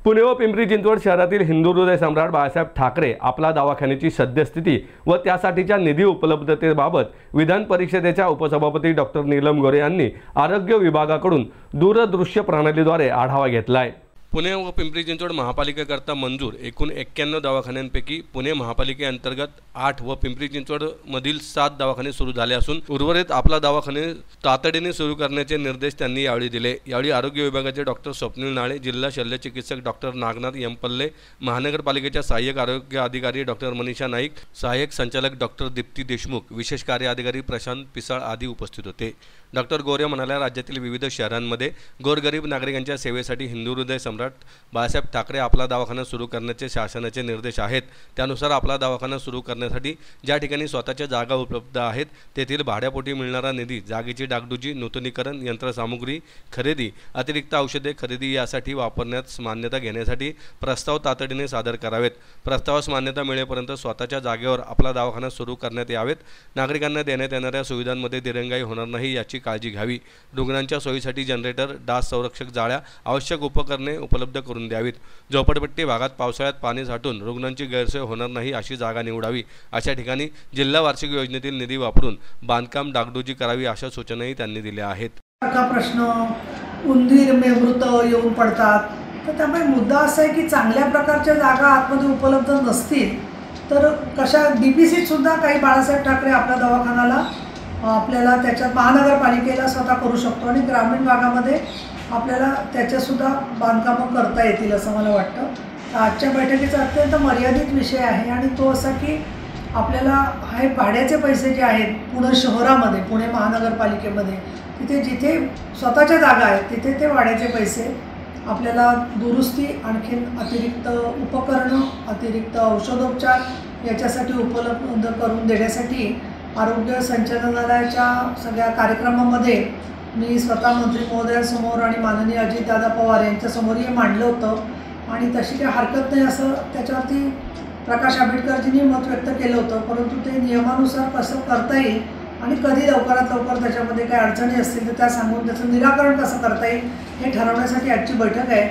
पुणे व पिंपरी चिंचवड शहरातील हिंदू हृदय सम्राट बाळासाहेब ठाकरे आपला दवाखान्याची सद्यस्थिती व त्यासाठीच्या निधी उपलब्धतेबाबत विधान परिषदेच्या उपसभापती डॉक्टर नीलम गोरे यांनी आरोग्य विभागाकडून दूरदृश्य प्रणालीद्वारे आढावा घेतलाय। पुणे व पिंपरी चिंचवड महापालिकेकरता मंजूर एकूण 91 दवाखान्यांपैकी पुणे महापालिकेअंतर्गत 8 व पिंपरी चिंचवड मधील 7 दवाखाने सुरू झाले असून उर्वरित आपला दवाखाने तातडीने सुरू करण्याचे निर्देश त्यांनी यावेळी दिले। यावेळी आरोग्य विभागाचे डॉक्टर स्वप्नील नाळे, जिल्हा शल्य चिकित्सक डॉक्टर नागनाथ यमपल्ले, महानगरपालिकेच्या सहाय्यक आरोग्य अधिकारी डॉक्टर मनीषा नाईक, सहाय्यक संचालक डॉक्टर दीप्ती देशमुख, विशेष कार्य अधिकारी प्रशांत पिसाळ आदी उपस्थित होते। डॉक्टर गोरे म्हणाल्या, राज्यातील विविध शहरांमध्ये गोरगरीब नागरिकांच्या सेवेसाठी हिंदू हृदय सम्राट बाळासाहेब ठाकरे आपला दवाखाना सुरू करण्याचे शासनाचे निर्देश आहेत। त्यानुसार आपला दवाखाना सुरू करण्यासाठी ज्या ठिकाणी स्वतःच्या जागा उपलब्ध आहेत तेथील भाड्यापोटी मिळणारा निधी, जागेची डागडुजी, नूतनीकरण, यंत्रसामुग्री खरेदी, अतिरिक्त औषधे खरेदी यासाठी वापरण्यास मान्यता घेण्यासाठी प्रस्ताव तातडीने सादर करावेत। प्रस्तावास मान्यता मिळेपर्यंत स्वतःच्या जागेवर आपला दवाखाना सुरू करण्यात यावेत। नागरिकांना देण्यात येणाऱ्या सुविधांमध्ये दिरंगाई होणार नाही याची काळजी घ्यावी। रुग्णांच्या सोयीसाठी जनरेटर, डास संरक्षक जाळ्या, आवश्यक उपकरणे उपलब्ध करून द्यावीत। झोपडपट्टी भागात पावसाळ्यात पाणी साठून रुग्णांची गैरसोय होणार नाही अशी जागा निवडावी। अशा ठिकाणी जिल्हा वार्षिक योजनेतील निधी वापरून बांधकाम डागडुजी करावी अशा सूचनाही त्यांनी दिल्या आहेत। प्रश्न उंदीर मेमृत येऊन पडतात, तर त्यामुळे मुद्दा असा आहे की चांगल्या प्रकारच्या जागा आतमध्ये उपलब्ध नसतील तर कशा डीपीसीत सुद्धा काही बाळासाहेब ठाकरे आपल्या दवाखान्याला आपल्याला त्याच्यात महानगरपालिकेला स्वतः करू शकतो आणि ग्रामीण भागामध्ये आपल्याला त्याच्यासुद्धा बांधकामं करता येतील असं मला वाटतं। तर आजच्या बैठकीचा अत्यंत मर्यादित विषय आहे आणि तो असा की आपल्याला हे भाड्याचे पैसे जे आहेत पुणे शहरामध्ये, पुणे महानगरपालिकेमध्ये तिथे जिथे स्वतःच्या जागा आहेत तिथे ते भाड्याचे पैसे आपल्याला दुरुस्ती, आणखीन अतिरिक्त उपकरणं, अतिरिक्त औषधोपचार याच्यासाठी उपलब्ध करून देण्यासाठी आरोग्य संचालनालयाच्या सगळ्या कार्यक्रमामध्ये मी स्वतः मंत्री महोदयांसमोर आणि माननीय अजितदादा पवार यांच्यासमोरही मांडलं होतं आणि तशी काही हरकत नाही असं त्याच्यावरती प्रकाश आंबेडकरजींनी मत व्यक्त केलं होतं। परंतु ते नियमानुसार कसं करता येईल आणि कधी लवकरात लवकर त्याच्यामध्ये काही अडचणी असतील तर त्या सांगून त्याचं निराकरण कसं करता येईल हे ठरवण्यासाठी आजची बैठक आहे।